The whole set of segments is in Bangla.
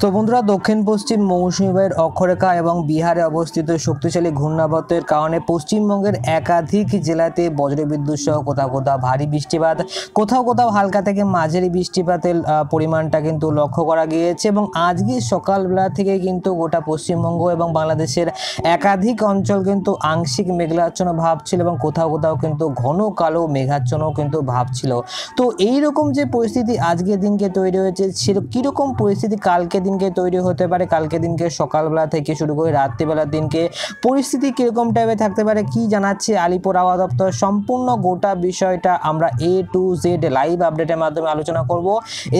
তো বন্ধুরা, দক্ষিণ পশ্চিম মৌসুমী বায়ুর অক্ষরেখা এবং বিহারে অবস্থিত শক্তিশালী ঘূর্ণাবর্তের কারণে পশ্চিমবঙ্গের একাধিক জেলাতে বজ্রবিদ্যুৎ সহ কোথাও কোথাও ভারী বৃষ্টিপাত, কোথাও কোথাও হালকা থেকে মাঝারি বৃষ্টিপাতের পরিমাণটা কিন্তু লক্ষ্য করা গিয়েছে। এবং আজকে সকালবেলা থেকে কিন্তু গোটা পশ্চিমবঙ্গ এবং বাংলাদেশের একাধিক অঞ্চল কিন্তু আংশিক মেঘাচ্ছন্ন ভাব ছিল এবং কোথাও কোথাও কিন্তু ঘন কালো মেঘাচ্ছন্ন কিন্তু ভাব ছিল। তো এইরকম যে পরিস্থিতি আজকের দিনকে তৈরি হয়েছে, কীরকম পরিস্থিতি কালকে দিনকে তৈরি হতে পারে, কালকে দিনকে সকালবেলা থেকে শুরু করে রাত্রিবেলার দিনকে পরিস্থিতি কীরকম টাইপের থাকতে পারে, কি জানাচ্ছে আলিপুর আবহাওয়া দপ্তর, সম্পূর্ণ গোটা বিষয়টা আমরা A to Z লাইভ আপডেটের মাধ্যমে আলোচনা করব।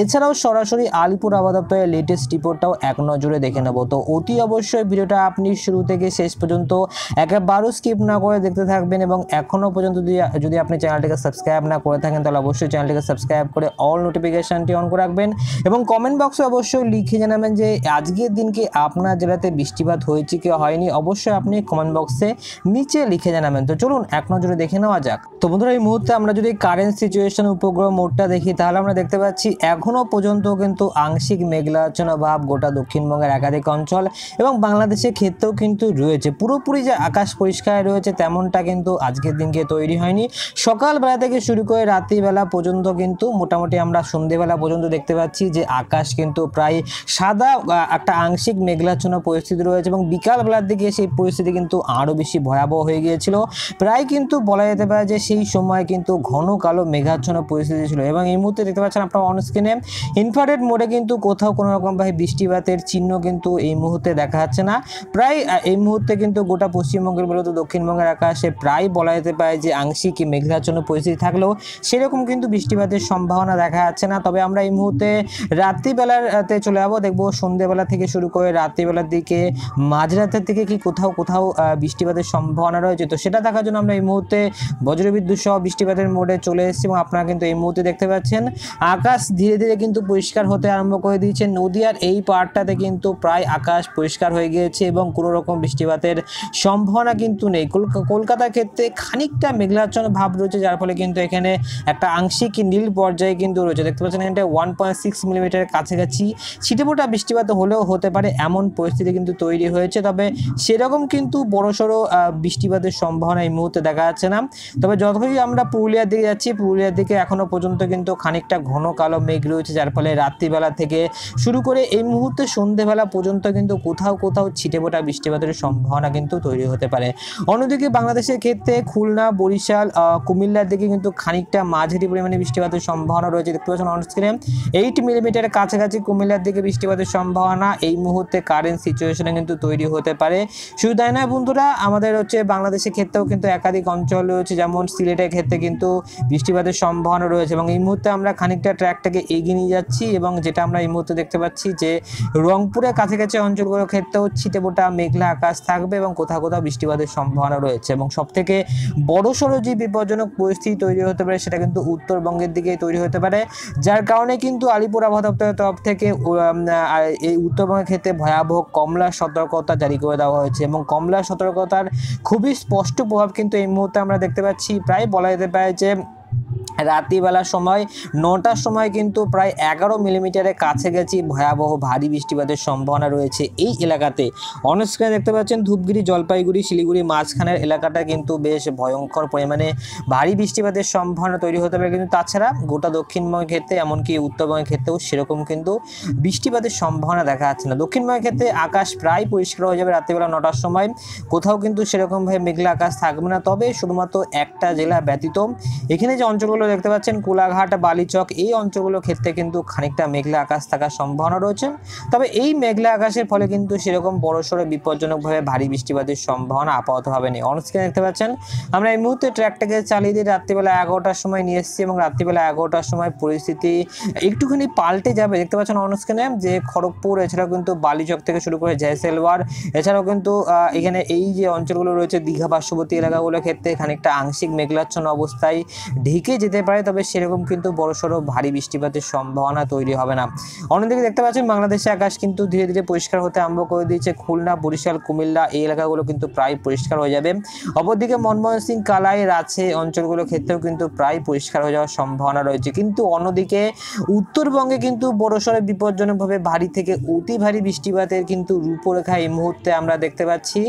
এছাড়াও সরাসরি আলিপুর আবহাওয়া দপ্তরের লেটেস্ট রিপোর্টটাও এক নজরে দেখে নেব। তো অতি অবশ্যই ভিডিওটা আপনি শুরু থেকে শেষ পর্যন্ত একেবারে স্কিপ না করে দেখতে থাকবেন এবং এখনও পর্যন্ত যদি আপনি চ্যানেলটিকে সাবস্ক্রাইব না করে থাকেন তাহলে অবশ্যই চ্যানেলটিকে সাবস্ক্রাইব করে অল নোটিফিকেশনটি অন করে রাখবেন এবং কমেন্ট বক্সে অবশ্যই লিখে জানাবেন যে আজকের দিনকে আপনার জেলাতে বৃষ্টিপাত হয়েছে কি হয়নি। অবশ্যই আপনি কমেন্ট বক্সে নিচে লিখে জানাবেন। তো চলুন এক নজরে দেখে নেওয়া যাক। তো বন্ধুরা, এই মুহূর্তে আমরা যদি কারেন্ট সিচুয়েশন উপগ্রহ মোডটা দেখি তাহলে আমরা দেখতে পাচ্ছি এখনও পর্যন্ত কিন্তু আংশিক মেঘাচ্ছন্ন ভাব গোটা দক্ষিণবঙ্গের একাধিক অঞ্চল এবং বাংলাদেশের ক্ষেত্রেও কিন্তু রয়েছে। পুরোপুরি যে আকাশ পরিষ্কার রয়েছে তেমনটা কিন্তু আজকের দিনকে তৈরি হয়নি। সকালবেলা থেকে শুরু করে রাত্রিবেলা পর্যন্ত কিন্তু মোটামুটি আমরা সন্ধ্যেবেলা পর্যন্ত দেখতে পাচ্ছি যে আকাশ কিন্তু প্রায় সাদা একটা আংশিক মেঘাচ্ছন্ন পরিস্থিতি রয়েছে এবং বিকালবেলার দিকে সেই পরিস্থিতি কিন্তু আরও বেশি ভয়াবহ হয়ে গিয়েছিল। প্রায় কিন্তু বলা যেতে পারে যে সেই সময় কিন্তু ঘন কালো মেঘাচ্ছন্ন পরিস্থিতি ছিল এবং এই মুহূর্তে দেখতে পাচ্ছেন আপনার অন স্ক্রিনে ইনফ্রারেড মোডে কিন্তু কোথাও কোনো রকমভাবে বৃষ্টিপাতের চিহ্ন কিন্তু এই মুহূর্তে দেখা যাচ্ছে না। প্রায় এই মুহূর্তে কিন্তু গোটা পশ্চিমবঙ্গের মূলত দক্ষিণবঙ্গের আকাশে প্রায় বলা যেতে পারে যে আংশিক মেঘাচ্ছন্ন পরিস্থিতি থাকলেও সেরকম কিন্তু বৃষ্টিপাতের সম্ভাবনা দেখা যাচ্ছে না। তবে আমরা এই মুহূর্তে রাত্রিবেলাতে চলে যাবো, দেখবো সন্ধ্যেবেলা থেকে শুরু করে রাত্রিবেলার দিকে মাঝরাতের দিকে কি কোথাও কোথাও বৃষ্টিপাতের সম্ভাবনা রয়েছে। তো সেটা দেখার জন্য আমরা এই মুহূর্তে বজ্রবিদ্যুৎ সহ বৃষ্টিপাতের মোডে চলে এসেছি এবং আপনারা কিন্তু এই মুহূর্তে দেখতে পাচ্ছেন আকাশ ধীরে ধীরে কিন্তু পরিষ্কার হতে আরম্ভ করে দিয়েছে। নদিয়ার এই পার্টটাতে কিন্তু প্রায় আকাশ পরিষ্কার হয়ে গিয়েছে এবং কোনো রকম বৃষ্টিপাতের সম্ভাবনা কিন্তু নেই। কলকাতার ক্ষেত্রে খানিকটা মেঘাচ্ছন্ন ভাব রয়েছে, যার ফলে কিন্তু এখানে একটা আংশিক নীল পর্যায়ে কিন্তু রয়েছে। দেখতে পাচ্ছেন এখানে 1.6 মিলিমিটারের কাছাকাছি ছিটেফোঁটা বৃষ্টিপাত হলেও হতে পারে এমন পরিস্থিতি কিন্তু তৈরি হয়েছে। তবে সেরকম কিন্তু বড়সড় বৃষ্টিপাতের সম্ভাবনা এই মুহূর্তে দেখা যাচ্ছে না। তবে যতই আমরা পুরুলিয়ার দিকে যাচ্ছি, পুরুলিয়ার দিকে এখনও পর্যন্ত কিন্তু খানিকটা ঘন কালো মেঘ রয়েছে, যার ফলে রাত্রিবেলা থেকে শুরু করে এই মুহূর্তে সন্ধ্যেবেলা পর্যন্ত কিন্তু কোথাও কোথাও ছিটেফোঁটা বৃষ্টিপাতের সম্ভাবনা কিন্তু তৈরি হতে পারে। অন্যদিকে বাংলাদেশের ক্ষেত্রে খুলনা, বরিশাল, কুমিল্লার দিকে কিন্তু খানিকটা মাঝারি পরিমাণে বৃষ্টিপাতের সম্ভাবনা রয়েছে। দেখতে পাচ্ছেন অন স্ক্রিনে 8 মিলিমিটারের কাছাকাছি কুমিল্লার দিকে বৃষ্টিপাতের সম্ভাবনা এই মুহূর্তে কারেন্ট সিচুয়েশনে কিন্তু তৈরি হতে পারে। শুধু তাই নয় বন্ধুরা, আমাদের বাংলাদেশের ক্ষেত্রেও কিন্তু একাধিক অঞ্চল রয়েছে, যেমন সিলেটের ক্ষেত্রে কিন্তু বৃষ্টিপাতের সম্ভাবনা রয়েছে এবং এই মুহূর্তে আমরা খানিকটা ট্র্যাকটাকে এগিয়ে নিয়ে যাচ্ছি এবং যেটা আমরা এই মুহূর্তে দেখতে পাচ্ছি যে রংপুরের কাছাকাছি অঞ্চলগুলোর ক্ষেত্রেও ছিটেফোঁটা মেঘলা আকাশ থাকবে এবং কোথাও কোথাও বৃষ্টিপাতের সম্ভাবনা রয়েছে। এবং সবথেকে বড়সড় যে বিপজ্জনক পরিস্থিতি তৈরি হতে পারে সেটা কিন্তু উত্তরবঙ্গের দিকে তৈরি হতে পারে, যার কারণে কিন্তু আলিপুর আবহাওয়া দপ্তরের তরফ থেকে এই উত্তরবঙ্গের ক্ষেত্রে ভয়াবহ কমলা সতর্কতা জারি করে দেওয়া হয়েছে এবং কমলা সতর্কতার খুবই স্পষ্ট প্রভাব কিন্তু এই মুহূর্তে আমরা দেখতে পাচ্ছি। প্রায় বলা যেতে পারে যে রাত্রিবেলার সময় 9টার সময় কিন্তু প্রায় 11 মিলিমিটারের কাছাকাছি ভয়াবহ ভারী বৃষ্টিপাতের সম্ভাবনা রয়েছে এই এলাকাতে। অন স্ক্রিনে দেখতে পাচ্ছেন ধূপগুড়ি, জলপাইগুড়ি, শিলিগুড়ি মাঝখানের এলাকাটা কিন্তু বেশ ভয়ঙ্কর পরিমাণে ভারী বৃষ্টিপাতের সম্ভাবনা তৈরি হতে পারে। কিন্তু তাছাড়া গোটা দক্ষিণবঙ্গের ক্ষেত্রে এমনকি উত্তরবঙ্গের ক্ষেত্রেও সেরকম কিন্তু বৃষ্টিপাতের সম্ভাবনা দেখা যাচ্ছে না। দক্ষিণবঙ্গের ক্ষেত্রে আকাশ প্রায় পরিষ্কার হয়ে যাবে রাত্রিবেলা 9টার সময়, কোথাও কিন্তু সেরকমভাবে মেঘলা আকাশ থাকবে না। তবে শুধুমাত্র একটা জেলা ব্যতীত এখানে যে অঞ্চলগুলো দেখতে পাচ্ছেন কোলাঘাট, বালিচক, এই অঞ্চলগুলোর ক্ষেত্রে কিন্তু খানিকটা মেঘলা আকাশ থাকার সম্ভাবনা রয়েছে। তবে এই মেঘলা আকাশের ফলে কিন্তু সেরকম বড়সড় বিপজ্জনকভাবে ভারী বৃষ্টিপাতের সম্ভাবনা আপাততভাবে নেই। অন স্ক্রিনে দেখতে পাচ্ছেন আমরা এই মুহূর্তে ট্র্যাকটাকে চালিয়ে দিয়ে রাত্রিবেলা 11টার সময় নিয়ে এসেছি এবং রাত্রিবেলা 11টার সময় পরিস্থিতি একটুখানি পাল্টে যাবে। দেখতে পাচ্ছেন অন স্ক্রিনে যে খড়গপুর, এছাড়াও কিন্তু বালিচক থেকে শুরু করে জয়সলমের, এছাড়াও কিন্তু এখানে এই যে অঞ্চলগুলো রয়েছে দীঘা, পার্শ্ববর্তী এলাকাগুলোর ক্ষেত্রে খানিকটা আংশিক মেঘাচ্ছন্ন অবস্থায় ঢেকে যেতে যেতে পারে, তবে সেরকম কিন্তু বড়সড় ভারী বৃষ্টিপাতের সম্ভাবনা তৈরি হবে না। অন্যদিকে দেখতে পাচ্ছেন বাংলাদেশে আকাশ কিন্তু ধীরে ধীরে পরিষ্কার হতে আরম্ভ করে দিয়েছে। খুলনা, বরিশাল, কুমিল্লা এই এলাকাগুলো কিন্তু প্রায় পরিষ্কার হয়ে যাবে। অপরদিকে ময়মনসিংহ, কালাই, রাজশাহী অঞ্চলগুলোর ক্ষেত্রেও কিন্তু প্রায় পরিষ্কার হয়ে যাওয়ার সম্ভাবনা রয়েছে। কিন্তু অন্যদিকে উত্তরবঙ্গে কিন্তু বড়সড় বিপজ্জনকভাবে ভারী থেকে অতি ভারী বৃষ্টিপাতের কিন্তু রূপরেখা এই মুহূর্তে আমরা দেখতে পাচ্ছি,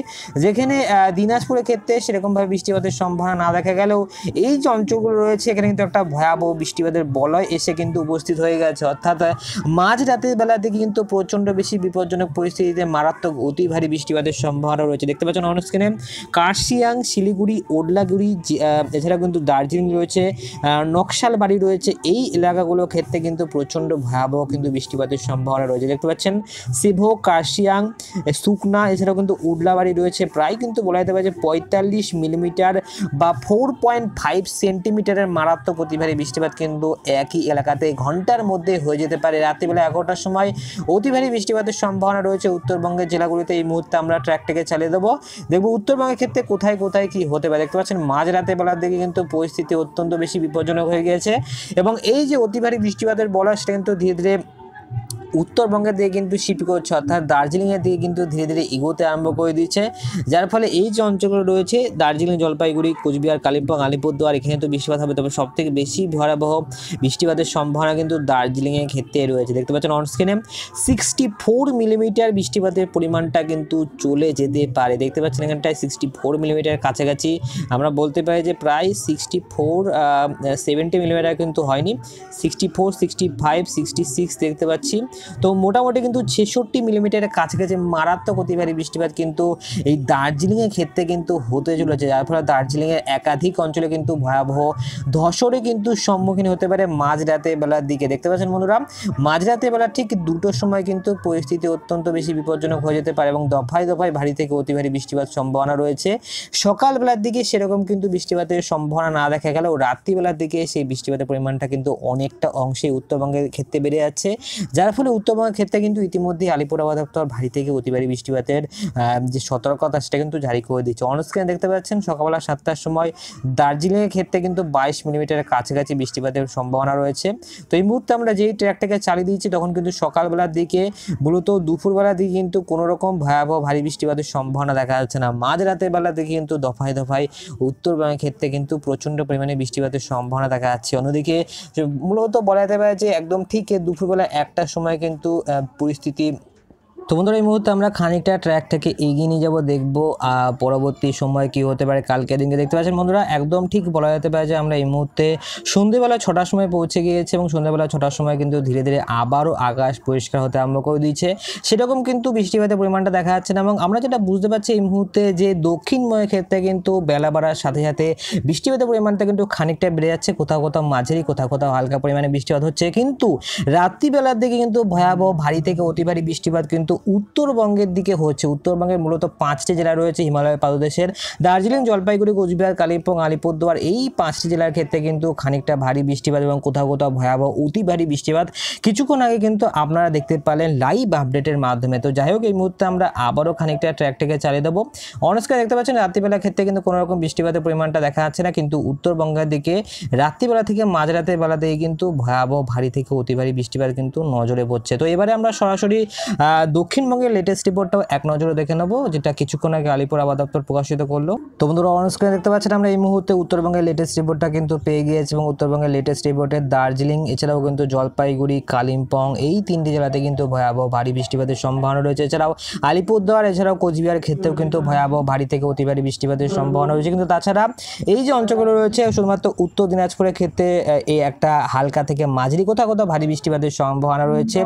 যেখানে দিনাজপুরের ক্ষেত্রে সেরকমভাবে বৃষ্টিপাতের সম্ভাবনা না দেখা গেলেও এই যে অঞ্চলগুলো রয়েছে এখানে কিন্তু একটা ভয়াবহ বৃষ্টিপাতের বলয় এসে কিন্তু উপস্থিত হয়ে গেছে। অর্থাৎ মাঝ রাতের বেলা থেকে কিন্তু প্রচণ্ড বেশি বিপজ্জনক পরিস্থিতিতে মারাত্মক অতি ভারী বৃষ্টিপাতের সম্ভাবনা রয়েছে। দেখতে পাচ্ছেন অন স্ক্রিনে কার্শিয়াং, শিলিগুড়ি, ওডলাগুড়ি, এছাড়া কিন্তু দার্জিলিং রয়েছে, নকশালবাড়ি রয়েছে, এই এলাকাগুলোর ক্ষেত্রে কিন্তু প্রচণ্ড ভয়াবহ কিন্তু বৃষ্টিপাতের সম্ভাবনা রয়েছে। দেখতে পাচ্ছেন সিভো, কার্শিয়াং, সুকনা, এছাড়াও কিন্তু উডলাবাড়ি রয়েছে, প্রায় কিন্তু বলা যেতে পারে যে 45 মিলিমিটার বা 4.5 সেন্টিমিটারের মারাত্মক অতি ভারী বৃষ্টিপাত কিন্তু একই এলাকাতে ঘন্টার মধ্যে হয়ে যেতে পারে। রাত্রিবেলা 11টার সময় অতি ভারী বৃষ্টিপাতের সম্ভাবনা রয়েছে উত্তরবঙ্গের জেলাগুলিতে। এই মুহূর্তে আমরা ট্র্যাকটাকে চালিয়ে দেবো, দেখবো উত্তরবঙ্গের ক্ষেত্রে কোথায় কোথায় কি হতে পারে। দেখতে পাচ্ছেন মাঝ রাতে বেলার দিকে কিন্তু পরিস্থিতি অত্যন্ত বেশি বিপজ্জনক হয়ে গিয়েছে এবং এই যে অতি ভারী বৃষ্টিপাতের বলয় সেটা কিন্তু ধীরে ধীরে উত্তরবঙ্গের দিকে কিন্তু শিফট করছে, অর্থাৎ দার্জিলিংয়ের দিকে কিন্তু ধীরে ধীরে এগোতে আরম্ভ করে দিচ্ছে, যার ফলে এই যে অঞ্চলগুলো রয়েছে দার্জিলিং, জলপাইগুড়ি, কোচবিহার, কালিম্পং, আলিপুরদুয়ার এখানে তো বৃষ্টিপাত হবে, তবে সবথেকে বেশি ভয়াবহ বৃষ্টিপাতের সম্ভাবনা কিন্তু দার্জিলিংয়ের ক্ষেত্রে রয়েছে। দেখতে পাচ্ছেন অন স্ক্রিনে 64 মিলিমিটার বৃষ্টিপাতের পরিমাণটা কিন্তু চলে যেতে পারে। দেখতে পাচ্ছেন এখানটায় 64 মিলিমিটার কাছাকাছি, আমরা বলতে পারি যে প্রায় 70 মিলিমিটার কিন্তু হয়নি, 64, 65, 66 দেখতে পাচ্ছি। তো মোটামুটি কিন্তু 66 মিলিমিটারের কাছাকাছি মারাত্মক অতি ভারী বৃষ্টিপাত কিন্তু এই দার্জিলিংয়ের ক্ষেত্রে কিন্তু হতে চলেছে, যার ফলে দার্জিলিংয়ের একাধিক অঞ্চলে কিন্তু ভয়াবহ ধসরে কিন্তু সম্মুখীন হতে পারে মাঝরাতে বেলার দিকে। দেখতে পাচ্ছেন বন্ধুরা, মাঝরাতে বেলা ঠিক 2টোর সময় কিন্তু পরিস্থিতি অত্যন্ত বেশি বিপজ্জনক হয়ে যেতে পারে এবং দফায় দফায় ভারী থেকে অতি ভারী বৃষ্টিপাত সম্ভাবনা রয়েছে। সকালবেলার দিকে সেরকম কিন্তু বৃষ্টিপাতের সম্ভাবনা না দেখা গেলেও রাত্রিবেলার দিকে সেই বৃষ্টিপাতের পরিমাণটা কিন্তু অনেকটা অংশে উত্তরবঙ্গের ক্ষেত্রে বেড়ে যাচ্ছে, যার ফলে উত্তরবঙ্গের ক্ষেত্রে কিন্তু ইতিমধ্যে আলিপুর আবহাওয়া দপ্তর ভারী থেকে অতি ভারী বৃষ্টিপাতের যে সতর্কতা সেটা কিন্তু জারি করে দিচ্ছে। অন স্ক্রিনে দেখতে পাচ্ছেন সকালবেলা 7টার সময় দার্জিলিংয়ের ক্ষেত্রে কিন্তু 22 মিলিমিটারের কাছাকাছি বৃষ্টিপাতের সম্ভাবনা রয়েছে। তো এই মুহূর্তে আমরা যেই ট্র্যাকটাকে চালিয়ে দিচ্ছি তখন কিন্তু সকালবেলার দিকে মূলত দুপুরবেলার দিকে কিন্তু কোনো রকম ভয়াবহ ভারী বৃষ্টিপাতের সম্ভাবনা দেখা যাচ্ছে না। মাঝরাতের বেলার দিকে কিন্তু দফায় দফায় উত্তরবঙ্গের ক্ষেত্রে কিন্তু প্রচণ্ড পরিমাণে বৃষ্টিপাতের সম্ভাবনা দেখা যাচ্ছে। অন্যদিকে মূলত বলা যেতে পারে যে একদম ঠিক দুপুরবেলা 1টার সময় কিন্তু পরিস্থিতি। তো বন্ধুরা এই মুহূর্তে আমরা খানিকটা ট্র্যাক থেকে এগিয়ে নিয়ে যাবো, দেখবো পরবর্তী সময় কি হতে পারে কালকের দিনকে। দেখতে পাচ্ছেন বন্ধুরা একদম ঠিক বলা যেতে পারে যে আমরা এই মুহূর্তে সন্ধ্যেবেলা 6টার সময় পৌঁছে গিয়েছি এবং সন্ধ্যেবেলা 6টার সময় কিন্তু ধীরে ধীরে আবারও আকাশ পরিষ্কার হতে আরম্ভ করে দিয়েছে, সেরকম কিন্তু বৃষ্টিপাতের পরিমাণটা দেখা যাচ্ছে না। এবং আমরা যেটা বুঝতে পারছি এই মুহূর্তে যে দক্ষিণময় ক্ষেত্রে কিন্তু বেলা বাড়ার সাথে সাথে বৃষ্টিপাতের পরিমাণটা কিন্তু খানিকটা বেড়ে যাচ্ছে, কোথাও কোথাও মাঝারি, কোথাও কোথাও হালকা পরিমাণে বৃষ্টিপাত হচ্ছে, কিন্তু রাত্রিবেলার দিকে কিন্তু ভয়াবহ ভারী থেকে অতি ভারী বৃষ্টিপাত কিন্তু উত্তরবঙ্গের দিকে হচ্ছে। উত্তরবঙ্গের মূলত 5টি জেলা রয়েছে হিমালয় পাদদেশের, দার্জিলিং, জলপাইগুড়ি, কোচবিহার, কালিম্পং, আলিপুরদুয়ার, এই 5টি জেলার ক্ষেত্রে কিন্তু খানিকটা ভারী বৃষ্টিপাত এবং কোথাও কোথাও ভয়াবহ অতি ভারী বৃষ্টিপাত কিছুক্ষণ আগে কিন্তু আপনারা দেখতে পেলেন লাইভ আপডেটের মাধ্যমে। তো যাই হোক এই মুহূর্তে আমরা আবারও খানিকটা ট্র্যাকটাকে চালিয়ে দেবো। অনস্ক্রিনে দেখতে পাচ্ছেন রাত্রিবেলার ক্ষেত্রে কিন্তু কোনো রকম বৃষ্টিপাতের পরিমাণটা দেখা যাচ্ছে না, কিন্তু উত্তরবঙ্গের দিকে রাত্রিবেলা থেকে মাঝরাতের বেলা থেকে কিন্তু ভয়াবহ ভারী থেকে অতি ভারী বৃষ্টিপাত কিন্তু নজরে পড়ছে। তো এবারে আমরা সরাসরি দক্ষিণবঙ্গের লেটেস্ট রিপোর্টটাও এক নজরে দেখে নেবো, যেটা কিছুক্ষণ আগে আলিপুর আবহাওয়া দপ্তর প্রকাশিত করলো। তো বন্ধুরা অন স্ক্রিনে দেখতে পাচ্ছেন আমরা এই মুহূর্তে উত্তরবঙ্গের লেটেস্ট রিপোর্টটা কিন্তু পেয়ে গিয়েছি এবং উত্তরবঙ্গের লেটেস্ট রিপোর্টে দার্জিলিং এছাড়াও কিন্তু জলপাইগুড়ি, কালিম্পং এই 3টি জেলাতে কিন্তু ভয়াবহ ভারী বৃষ্টিপাতের সম্ভাবনা রয়েছে। এছাড়াও আলিপুরদুয়ার এছাড়াও কোচবিহার ক্ষেত্রেও কিন্তু ভয়াবহ ভারী থেকে অতি ভারী বৃষ্টিপাতের সম্ভাবনা রয়েছে। কিন্তু তাছাড়া এই যে অঞ্চলগুলো রয়েছে শুধুমাত্র উত্তর দিনাজপুরের ক্ষেত্রে এই একটা হালকা থেকে মাঝারি, কোথাও কোথাও ভারী বৃষ্টিপাতের সম্ভাবনা রয়েছে।